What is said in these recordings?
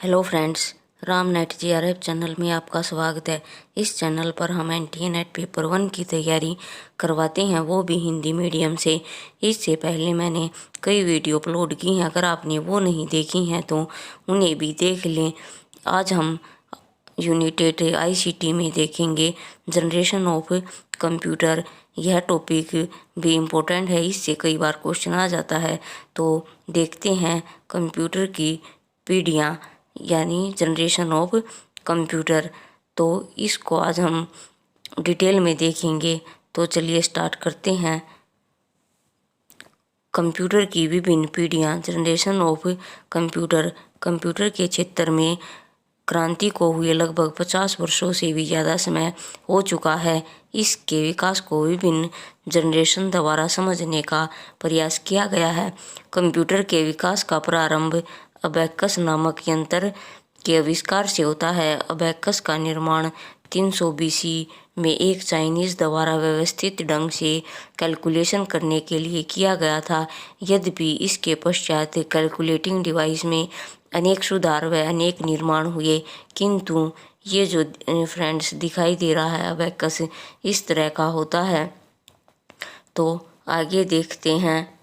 Hello friends, Ram net GRF channel में आपका स्वागत है। इस चैनल पर हम एनटीए नेट पेपर 1 की तैयारी करवाते हैं, वो भी हिंदी मीडियम से। इससे पहले मैंने कई वीडियो अपलोड की हैं, अगर आपने वो नहीं देखी हैं तो उन्हें भी देख लें। आज हम यूनिट 8 आईसीटी में देखेंगे जनरेशन ऑफ कंप्यूटर। यह टॉपिक भी इम्पोर्टेंट है, इससे कई बार क्वेश्चन आ जाता है। तो देखते हैं कंप्यूटर की पीढ़ियाँ यानी जनरेशन ऑफ कंप्यूटर। तो इसको आज हम डिटेल में देखेंगे। तो चलिए स्टार्ट करते हैं। कंप्यूटर की विभिन्न पीढ़ियाँ। Generation of computer. कंप्यूटर के क्षेत्र में क्रांति को हुए लगभग 50 वर्षों से भी ज़्यादा समय हो चुका है। इसके विकास को विभिन्न जनरेशन द्वारा समझने का प्रयास किया गया है। कंप्यूटर के विकास का प्रारंभ अबैकस नामक यंत्र के आविष्कार से होता है। अबैकस का निर्माण 300 BC में एक चाइनीज द्वारा व्यवस्थित ढंग से कैलकुलेशन करने के लिए किया गया था। यद्यपि इसके पश्चात कैलकुलेटिंग डिवाइस में अनेक सुधार व अनेक निर्माण हुए, किंतु ये जो फ्रेंड्स दिखाई दे रहा है अबैकस इस तरह का होता है। तो आगे देखते हैं।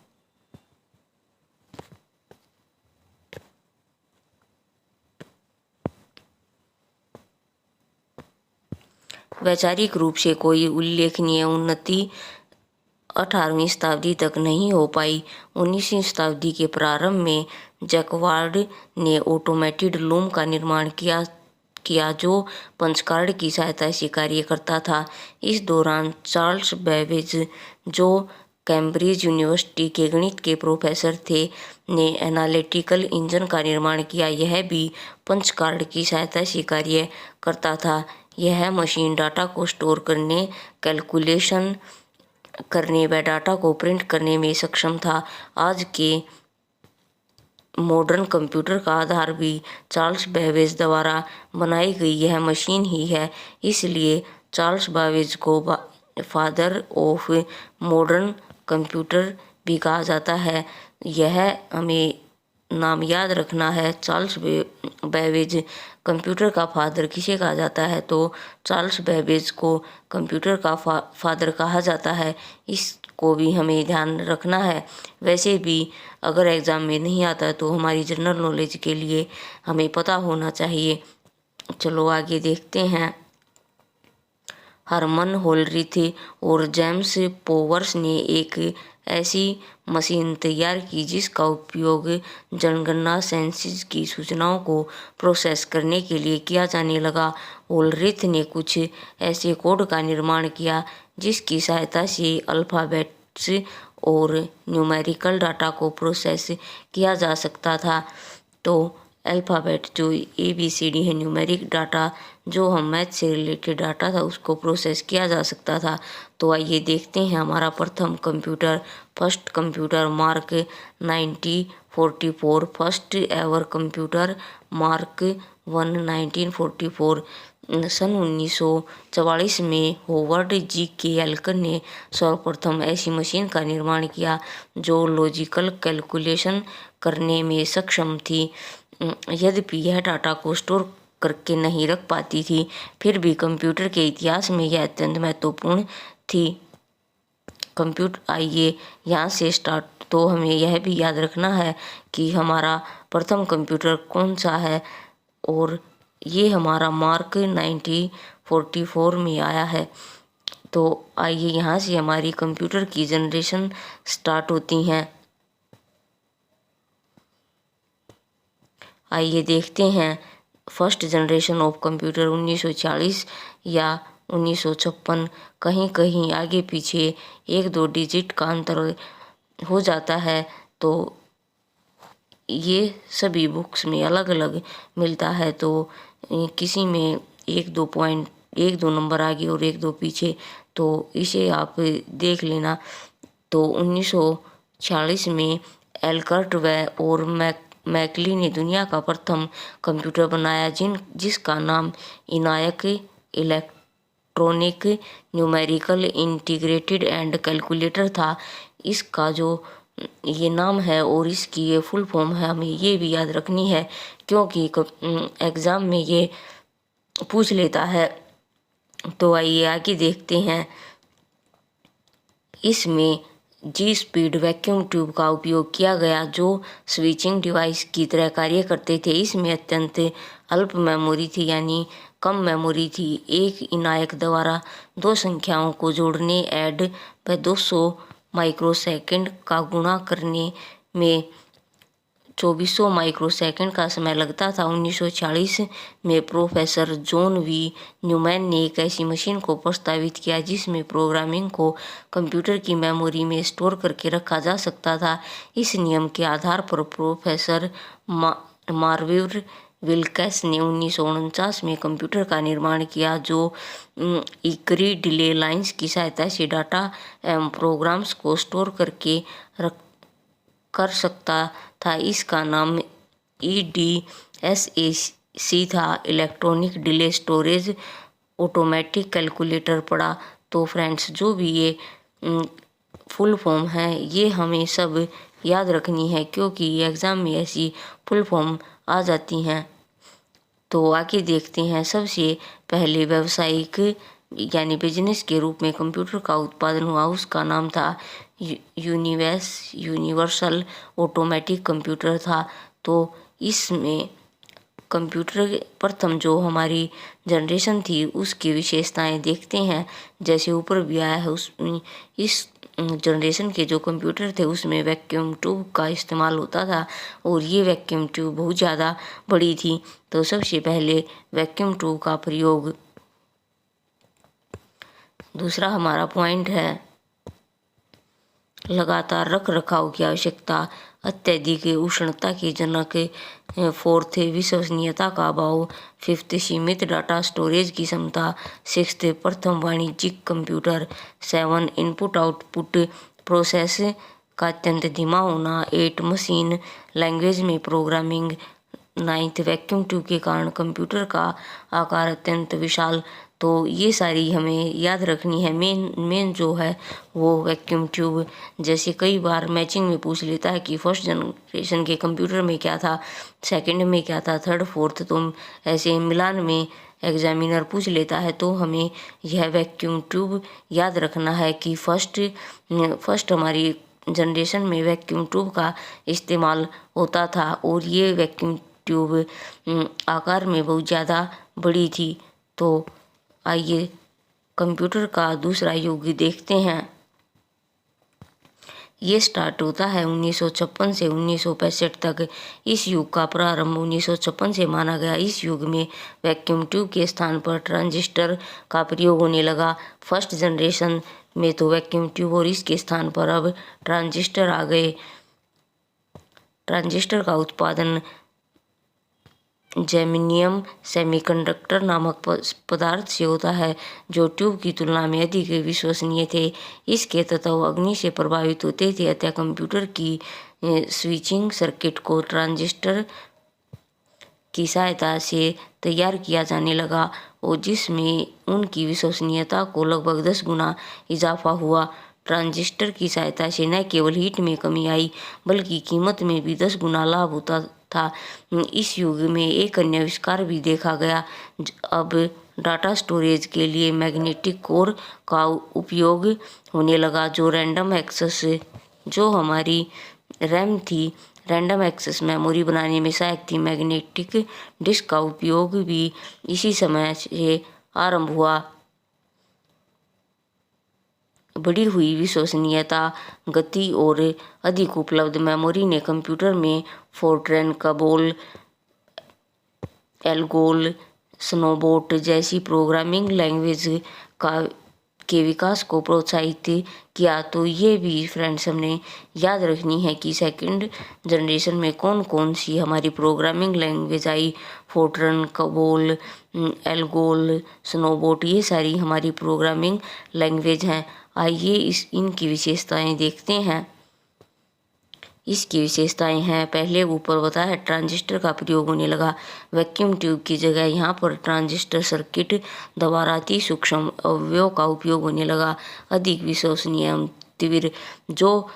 वैचारिक रूप से कोई उल्लेखनीय उन्नति 18वीं शताब्दी तक नहीं हो पाई। 19वीं शताब्दी के प्रारंभ में जैकवार्ड ने ऑटोमेटेड लूम का निर्माण किया जो पंच कार्ड की सहायता से कार्य करता था। इस दौरान चार्ल्स बेबेज, जो कैम्ब्रिज यूनिवर्सिटी के गणित के प्रोफेसर थे, ने एनालिटिकल इंजन का निर्माण किया। यह भी पंच कार्ड की सहायता से कार्य करता था। यह मशीन डाटा को स्टोर करने, कैलकुलेशन करने व डाटा को प्रिंट करने में सक्षम था। आज के मॉडर्न कंप्यूटर का आधार भी चार्ल्स बेबेज द्वारा बनाई गई यह मशीन ही है। इसलिए चार्ल्स बेबेज को फादर ऑफ मॉडर्न कंप्यूटर भी कहा जाता है। यह हमें नाम याद रखना है। चार्ल्स बेबेज कंप्यूटर का फादर किसे कहा जाता है, तो चार्ल्स बेबेज को कंप्यूटर का फादर कहा जाता है। इसको भी हमें ध्यान रखना है। वैसे भी अगर एग्ज़ाम में नहीं आता तो हमारी जनरल नॉलेज के लिए हमें पता होना चाहिए। चलो आगे देखते हैं। हरमन होलरिथ और जेम्स पोवर्स ने एक ऐसी मशीन तैयार की जिसका उपयोग जनगणना सेंसस की सूचनाओं को प्रोसेस करने के लिए किया जाने लगा। होलरिथ ने कुछ ऐसे कोड का निर्माण किया जिसकी सहायता से अल्फ़ाबेट्स और न्यूमेरिकल डाटा को प्रोसेस किया जा सकता था। तो अल्फ़ाबेट जो ABCD है, न्यूमेरिक डाटा जो हम मैथ से रिलेटेड डाटा था उसको प्रोसेस किया जा सकता था। तो आइए देखते हैं हमारा प्रथम computer. First computer mark 1944। First ever computer mark 1 1944। सन 1944 में होवर्ड G.K. एल्कर ने सर्वप्रथम ऐसी मशीन का निर्माण किया जो लॉजिकल कैलकुलेशन करने में सक्षम थी। यद्यपि यह डाटा को स्टोर करके नहीं रख पाती थी, फिर भी कंप्यूटर के इतिहास में यह अत्यंत महत्वपूर्ण थी। कंप्यूटर आइए यहाँ से स्टार्ट। तो हमें यह भी याद रखना है कि हमारा प्रथम कंप्यूटर कौन सा है, और ये हमारा मार्क 1944 में आया है। तो आइए यहाँ से हमारी कंप्यूटर की जनरेशन स्टार्ट होती हैं। आइए देखते हैं। फर्स्ट जनरेशन ऑफ कंप्यूटर 1940 या 1956। कहीं कहीं आगे पीछे 1-2 डिजिट का अंतर हो जाता है, तो ये सभी बुक्स में अलग अलग मिलता है। तो किसी में 1-2 नंबर आगे और 1-2 पीछे, तो इसे आप देख लेना। तो 1946 में एल्कर्ट और मैकली ने दुनिया का प्रथम कंप्यूटर बनाया जिसका नाम ENIAC electronic numerical integrated and calculator था। इसका जो ये नाम है और इसकी ये फुल फॉर्म है, हमें ये भी याद रखनी है क्योंकि एग्ज़ाम में ये पूछ लेता है। तो आइए आगे देखते हैं। इसमें जी स्पीड वैक्यूम ट्यूब का उपयोग किया गया जो स्विचिंग डिवाइस की तरह कार्य करते थे। इसमें अत्यंत अल्प मेमोरी थी, यानी कम मेमोरी थी। एक इनायक द्वारा दो संख्याओं को जोड़ने ऐड व 200 माइक्रोसेकंड का गुणा करने में 2400 माइक्रोसेकंड का समय लगता था। 1946 में प्रोफेसर जॉन वी न्यूमैन ने एक ऐसी मशीन को प्रस्तावित किया जिसमें प्रोग्रामिंग को कंप्यूटर की मेमोरी में स्टोर करके रखा जा सकता था। इस नियम के आधार पर प्रोफेसर मार्विन विल्कस ने 1949 में कंप्यूटर का निर्माण किया जो इकरी डिले लाइंस की सहायता से डाटा एवं प्रोग्राम्स को स्टोर करके कर सकता था। इसका नाम EDSAC था, electronic delay storage automatic calculator पड़ा। तो फ्रेंड्स, जो भी ये फुल फॉर्म है ये हमें सब याद रखनी है क्योंकि एग्ज़ाम में ऐसी फुल फॉर्म आ जाती हैं। तो आगे देखते हैं। सबसे पहले व्यावसायिक यानी बिजनेस के रूप में कंप्यूटर का उत्पादन हुआ, उसका नाम था यूनिवर्सल ऑटोमेटिक कंप्यूटर था। तो इसमें कंप्यूटर प्रथम जो हमारी जनरेशन थी उसकी विशेषताएं देखते हैं। जैसे ऊपर भी आया है, इस जनरेशन के जो कंप्यूटर थे उसमें वैक्यूम ट्यूब का इस्तेमाल होता था और ये वैक्यूम ट्यूब बहुत ज़्यादा बड़ी थी। तो सबसे पहले वैक्यूम ट्यूब का प्रयोग। दूसरा हमारा पॉइंट है लगातार रख रखाव की आवश्यकता, अत्यधिक उष्णता के जनक। फोर्थ, विश्वसनीयता का अभाव। फिफ्थ, सीमित डाटा स्टोरेज की क्षमता। सिक्स्थ, प्रथम वाणिज्यिक कंप्यूटर। 7, इनपुट आउटपुट प्रोसेस का अत्यंत धीमा होना। 8, मशीन लैंग्वेज में प्रोग्रामिंग। 9th, वैक्यूम ट्यूब के कारण कंप्यूटर का आकार अत्यंत विशाल। तो ये सारी हमें याद रखनी है। मेन जो है वो वैक्यूम ट्यूब। जैसे कई बार मैचिंग में पूछ लेता है कि फर्स्ट जनरेशन के कंप्यूटर में क्या था, सेकंड में क्या था, थर्ड फोर्थ, तो ऐसे मिलान में एग्जामिनर पूछ लेता है। तो हमें यह वैक्यूम ट्यूब याद रखना है कि फर्स्ट हमारी जनरेशन में वैक्यूम ट्यूब का इस्तेमाल होता था और ये वैक्यूम ट्यूब आकार में बहुत ज़्यादा बड़ी थी। तो आइए कंप्यूटर का दूसरा युग देखते हैं। ये स्टार्ट होता है 1956 से 1965 तक। इस युग का प्रारंभ 1956 से माना गया। इस युग में वैक्यूम ट्यूब के स्थान पर ट्रांजिस्टर का प्रयोग होने लगा। फर्स्ट जनरेशन में तो वैक्यूम ट्यूब और इसके स्थान पर अब ट्रांजिस्टर आ गए। ट्रांजिस्टर का उत्पादन जर्मेनियम सेमीकंडक्टर नामक पदार्थ से होता है जो ट्यूब की तुलना में अधिक विश्वसनीय थे। इसके तत्व अग्नि से प्रभावित होते थे, अतः कंप्यूटर की स्विचिंग सर्किट को ट्रांजिस्टर की सहायता से तैयार किया जाने लगा और जिसमें उनकी विश्वसनीयता को लगभग 10 गुना इजाफा हुआ। ट्रांजिस्टर की सहायता से न केवल हीट में कमी आई बल्कि कीमत में भी 10 गुना लाभ होता था। इस युग में एक अन्य आविष्कार भी देखा गया। अब डाटा स्टोरेज के लिए मैग्नेटिक कोर का उपयोग होने लगा जो रैंडम एक्सेस, जो हमारी रैम थी, रैंडम एक्सेस मेमोरी बनाने में सहायक थी। मैग्नेटिक डिस्क का उपयोग भी इसी समय से आरंभ हुआ। बढ़ी हुई विश्वसनीयता, गति और अधिक उपलब्ध मेमोरी ने कंप्यूटर में फोर्ट्रैन, कबोल, एल्गोल, स्नोबॉट जैसी प्रोग्रामिंग लैंग्वेज के विकास को प्रोत्साहित किया। तो ये भी फ्रेंड्स हमने याद रखनी है कि सेकंड जनरेशन में कौन कौन सी हमारी प्रोग्रामिंग लैंग्वेज आई। फोर्ट्रन, कबोल, एल्गोल, स्नोबॉट, ये सारी हमारी प्रोग्रामिंग लैंग्वेज हैं। आइए इनकी विशेषताएं देखते हैं। इसकी विशेषताएं हैं, पहले ऊपर बताया ट्रांजिस्टर का प्रयोग होने लगा। वैक्यूम ट्यूब की जगह यहाँ पर ट्रांजिस्टर सर्किट द्वारा अति सूक्ष्म अवयवों का उपयोग होने लगा। अधिक विश्वसनीय अदितिवीर जो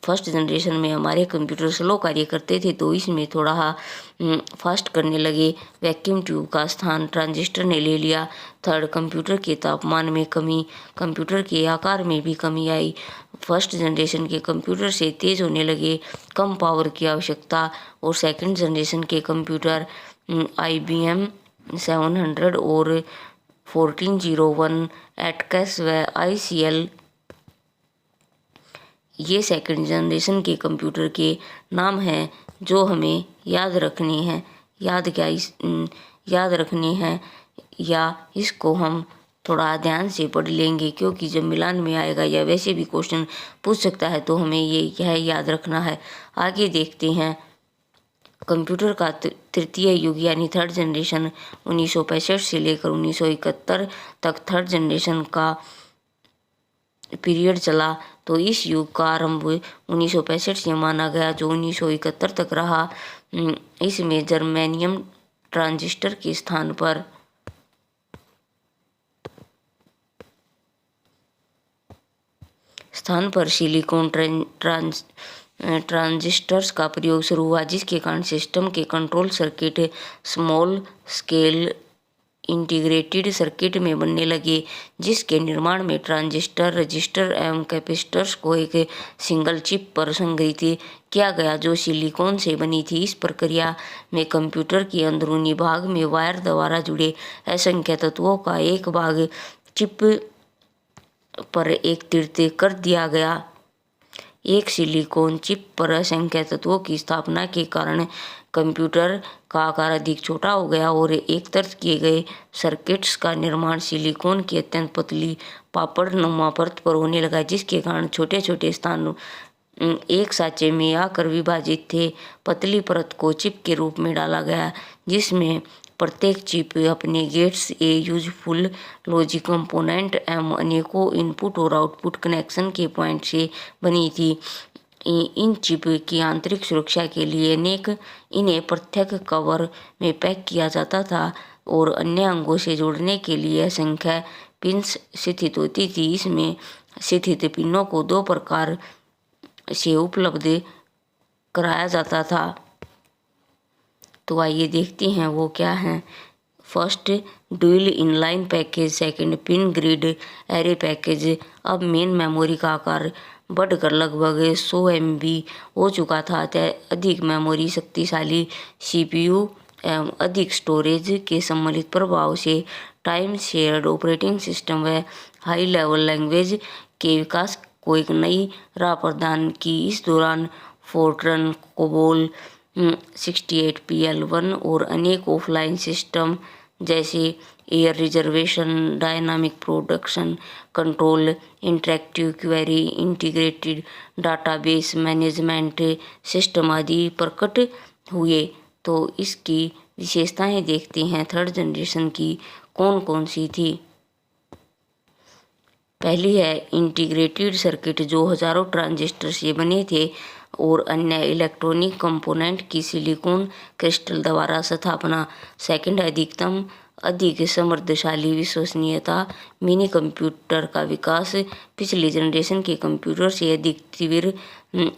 फर्स्ट जनरेशन में हमारे कंप्यूटर स्लो कार्य करते थे तो इसमें थोड़ा फास्ट करने लगे। वैक्यूम ट्यूब का स्थान ट्रांजिस्टर ने ले लिया। थर्ड, कंप्यूटर के तापमान में कमी, कंप्यूटर के आकार में भी कमी आई। फर्स्ट जनरेशन के कंप्यूटर से तेज होने लगे, कम पावर की आवश्यकता। और सेकंड जनरेशन के कंप्यूटर IBM 700 और 1401 एटकस व ICL, ये सेकंड जनरेशन के कंप्यूटर के नाम हैं जो हमें याद रखने हैं। याद रखने हैं या इसको हम थोड़ा ध्यान से पढ़ लेंगे, क्योंकि जब मिलान में आएगा या वैसे भी क्वेश्चन पूछ सकता है तो हमें यह याद रखना है। आगे देखते हैं। कंप्यूटर का तृतीय युग यानी थर्ड जनरेशन 1965 से लेकर 1971 तक थर्ड जनरेशन का पीरियड चला। तो इस युग का आरंभ 1965 से माना गया जो 1971 तक रहा। इसमें जर्मेनियम ट्रांजिस्टर के स्थान पर सिलिकॉन ट्रांजिस्टर्स का प्रयोग शुरू हुआ, जिसके कारण सिस्टम के control circuit small scale integrated circuit में बनने लगे, जिसके निर्माण में ट्रांजिस्टर, रजिस्टर एवं कैपेसिटर्स को एक सिंगल चिप पर संग्रहित किया गया जो सिलिकॉन से बनी थी। इस प्रक्रिया में कंप्यूटर के अंदरूनी भाग में वायर द्वारा जुड़े असंख्य तत्वों का एक भाग चिप पर एकत्रित कर दिया गया। एक सिलिकॉन चिप पर असंख्य तत्वों की स्थापना के कारण कंप्यूटर का आकार अधिक छोटा हो गया और एकत्रित किए गए सर्किट्स का निर्माण सिलिकॉन की अत्यंत पतली पापड़-नुमा परत पर होने लगा, जिसके कारण छोटे छोटे स्थान एक साँचे में आकर विभाजित थे। पतली परत को चिप के रूप में डाला गया, जिसमें प्रत्येक चिप अपने गेट्स, यूजफुल लॉजिक कंपोनेंट एवं अनेकों इनपुट और आउटपुट कनेक्शन के पॉइंट से बनी थी। इन चिप की आंतरिक सुरक्षा के लिए इन्हें पृथक कवर में पैक किया जाता था और अन्य अंगों से जोड़ने के लिए असंख्य पिन्स स्थित होती थी। इसमें स्थित पिनों को 2 प्रकार से उपलब्ध कराया जाता था। तो आइए देखते हैं वो क्या है। First, dual inline package. Second, pin grid array package. अब मेन मेमोरी का आकार बढ़कर लगभग 100 MB हो चुका था। अधिक मेमोरी, शक्तिशाली CPU एवं अधिक स्टोरेज के सम्मिलित प्रभाव से टाइम शेयर्ड ऑपरेटिंग सिस्टम व हाई लेवल लैंग्वेज के विकास को एक नई राह प्रदान की। इस दौरान फोर्ट्रन, कोबोल 68PL1 और अनेक ऑफलाइन सिस्टम जैसे air reservation, dynamic production control, interactive query, integrated database management system आदि प्रकट हुए। तो इसकी विशेषताएं देखते हैं थर्ड जनरेशन की कौन कौन सी थी। पहली है इंटीग्रेटेड सर्किट, जो हजारों ट्रांजिस्टर से बने थे और अन्य इलेक्ट्रॉनिक कंपोनेंट की सिलिकॉन क्रिस्टल द्वारा स्थापना। सेकंड, अधिक समृद्धशाली विश्वसनीयता। मिनी कंप्यूटर का विकास पिछली जनरेशन के कंप्यूटर से अधिक तीव्र।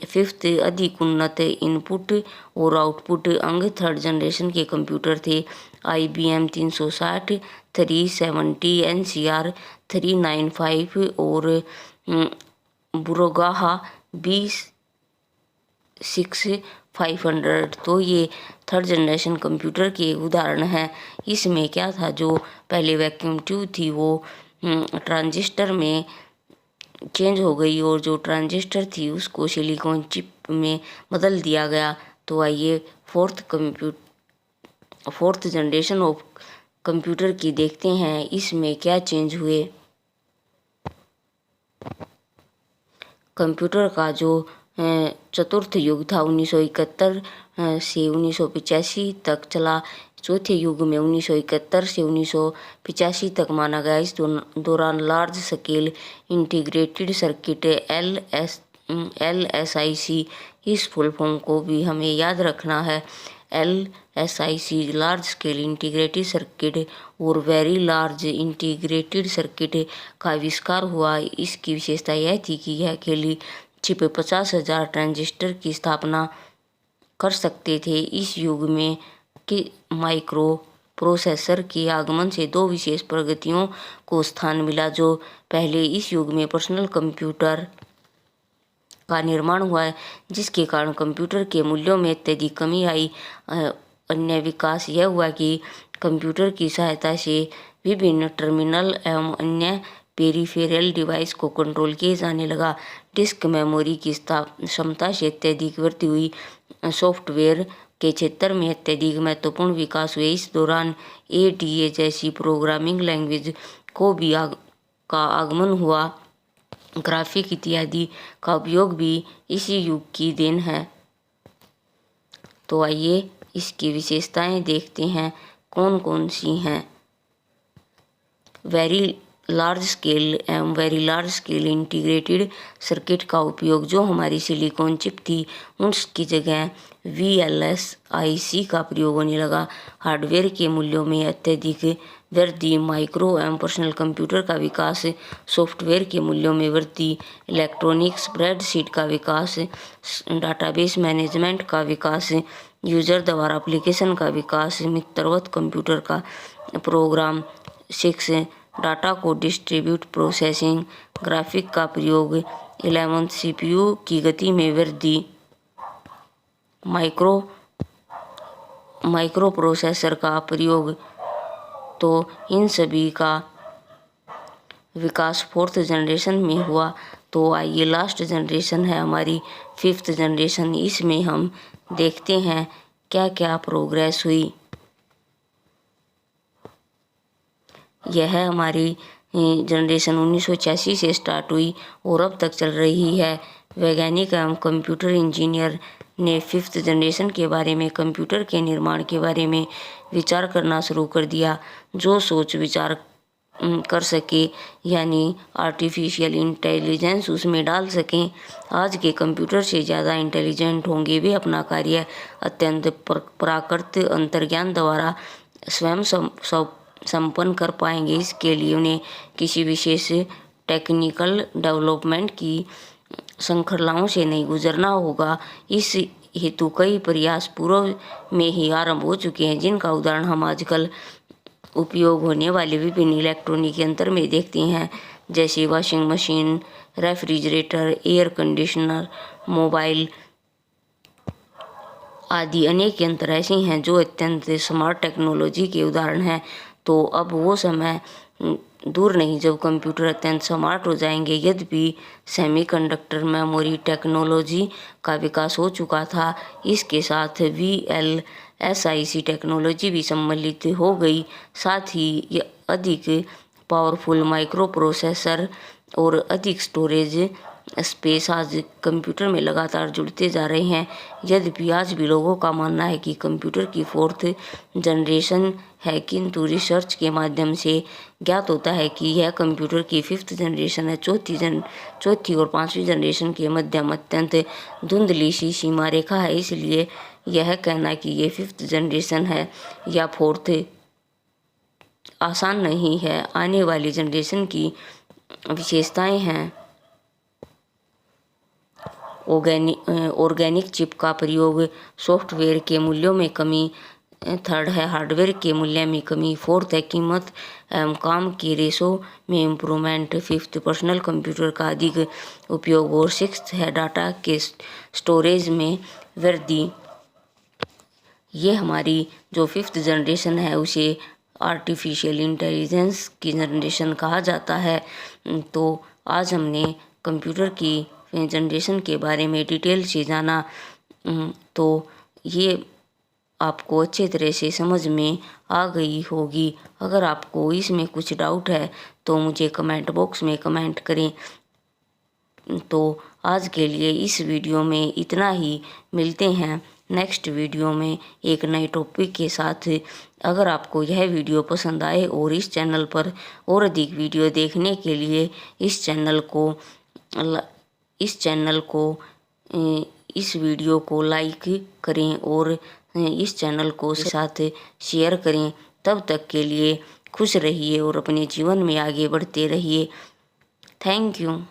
फिफ्थ, अधिक उन्नत इनपुट और आउटपुट अंग। थर्ड जनरेशन के कंप्यूटर थे IBM 360, 370, NCR 395 और बुरोगाहा B6500। तो ये थर्ड जनरेशन कंप्यूटर के उदाहरण हैं। इसमें क्या था, जो पहले वैक्यूम ट्यूब थी वो ट्रांजिस्टर में चेंज हो गई और जो ट्रांजिस्टर थी उसको सिलिकॉन चिप में बदल दिया गया। तो आइए फोर्थ जनरेशन ऑफ कंप्यूटर की देखते हैं, इसमें क्या चेंज हुए। कंप्यूटर का जो चतुर्थ युग था 1971 से 1985 तक चला। चौथे युग में 1971 से 1985 तक माना गया। इस दौरान large scale integrated circuit LSIC, इस फुल फॉर्म को भी हमें याद रखना है। SIC large scale integrated circuit और वेरी लार्ज इंटीग्रेटेड सर्किट का आविष्कार हुआ। इसकी विशेषता यह थी कि यह अकेली चिप 50,000 ट्रांजिस्टर की स्थापना कर सकते थे। इस युग में कि माइक्रो प्रोसेसर के आगमन से दो विशेष प्रगतियों को स्थान मिला। जो पहले इस युग में पर्सनल कंप्यूटर का निर्माण हुआ है, जिसके कारण कंप्यूटर के मूल्यों में अत्यधिक कमी आई। अन्य विकास यह हुआ कि कंप्यूटर की सहायता से विभिन्न टर्मिनल एवं अन्य पेरिफेरल डिवाइस को कंट्रोल किया जाने लगा। डिस्क मेमोरी की क्षमता से अत्यधिक वृद्धि हुई। सॉफ्टवेयर के क्षेत्र में अत्यधिक महत्वपूर्ण विकास हुए। इस दौरान ADA जैसी प्रोग्रामिंग लैंग्वेज को भी का आगमन हुआ। ग्राफिक इत्यादि का उपयोग भी इसी युग की देन है। तो आइए इसकी विशेषताएं देखते हैं कौन कौन सी हैं। वेरी लार्ज स्केल एवं very large scale integrated circuit का उपयोग, जो हमारी सिलिकॉन चिप थी उसकी जगह VLSI का प्रयोग होने लगा। हार्डवेयर के मूल्यों में अत्यधिक वृद्धि, माइक्रो एवं पर्सनल कंप्यूटर का विकास, सॉफ्टवेयर के मूल्यों में वृद्धि, इलेक्ट्रॉनिक स्प्रेडशीट का विकास, डाटाबेस मैनेजमेंट का विकास, यूजर द्वारा एप्लीकेशन का विकास, मित्रवत कंप्यूटर का प्रोग्राम 6, डाटा को डिस्ट्रीब्यूट प्रोसेसिंग, ग्राफिक का प्रयोग, 11 CPU की गति में वृद्धि, माइक्रो प्रोसेसर का प्रयोग। तो इन सभी का विकास 4th जनरेशन में हुआ। तो आइए लास्ट जनरेशन है हमारी 5th जनरेशन। इसमें हम देखते हैं क्या क्या प्रोग्रेस हुई। यह हमारी जनरेशन 1986 से स्टार्ट हुई और अब तक चल रही है। वैज्ञानिक एवं कंप्यूटर इंजीनियर ने 5th जनरेशन के बारे में, कंप्यूटर के निर्माण के बारे में विचार करना शुरू कर दिया। जो सोच विचार कर सके, यानी आर्टिफिशियल इंटेलिजेंस उसमें डाल सकें, आज के कंप्यूटर से ज़्यादा इंटेलिजेंट होंगे। वे अपना कार्य अत्यंत प्राकृत अंतर्ज्ञान द्वारा स्वयं संपन्न कर पाएंगे। इसके लिए उन्हें किसी विशेष टेक्निकल डेवलपमेंट की श्रृंखलाओं से नहीं गुजरना होगा। इस हेतु कई प्रयास पूर्व में ही आरंभ हो चुके हैं, जिनका उदाहरण हम आजकल उपयोग होने वाले विभिन्न इलेक्ट्रॉनिक यंत्र में देखते हैं, जैसे washing machine, refrigerator, air conditioner, mobile आदि। अनेक यंत्र ऐसे हैं जो अत्यंत स्मार्ट टेक्नोलॉजी के उदाहरण हैं। तो अब वो समय दूर नहीं जब कंप्यूटर अत्यंत स्मार्ट हो जाएंगे। यद्यपि सेमीकंडक्टर मेमोरी टेक्नोलॉजी का विकास हो चुका था, इसके साथ VLSI टेक्नोलॉजी भी सम्मिलित हो गई। साथ ही अधिक पावरफुल माइक्रो प्रोसेसर और अधिक स्टोरेज स्पेस आज कंप्यूटर में लगातार जुड़ते जा रहे हैं। यद्यपि आज भी लोगों का मानना है कि कंप्यूटर की 4th जनरेशन है, किंतु रिसर्च के माध्यम से ज्ञात होता है कि यह कंप्यूटर की 5th जनरेशन है। चौथी और 5वीं जनरेशन के मध्यम अत्यंत धुंधली सी सीमा रेखा है। इसलिए यह कहना कि ये 5th जनरेशन है या 4th आसान नहीं है। आने वाली जनरेशन की विशेषताएं हैं ऑर्गेनिक चिप का प्रयोग, सॉफ्टवेयर के मूल्यों में कमी, 3rd है हार्डवेयर के मूल्य में कमी, 4th है कीमत एवं काम के रेशो में इम्प्रूवमेंट, 5th पर्सनल कंप्यूटर का अधिक उपयोग और 6th है डाटा के स्टोरेज में वृद्धि। ये हमारी जो 5th जनरेशन है उसे आर्टिफिशियल इंटेलिजेंस की जनरेशन कहा जाता है। तो आज हमने कंप्यूटर की जनरेशन के बारे में डिटेल से जाना। तो ये आपको अच्छे तरह से समझ में आ गई होगी। अगर आपको इसमें कुछ डाउट है तो मुझे कमेंट बॉक्स में कमेंट करें। तो आज के लिए इस वीडियो में इतना ही। मिलते हैं नेक्स्ट वीडियो में एक नए टॉपिक के साथ। अगर आपको यह वीडियो पसंद आए और इस चैनल पर और अधिक वीडियो देखने के लिए इस वीडियो को लाइक करें और इस चैनल को साथ शेयर करें। तब तक के लिए खुश रहिए और अपने जीवन में आगे बढ़ते रहिए। Thank you.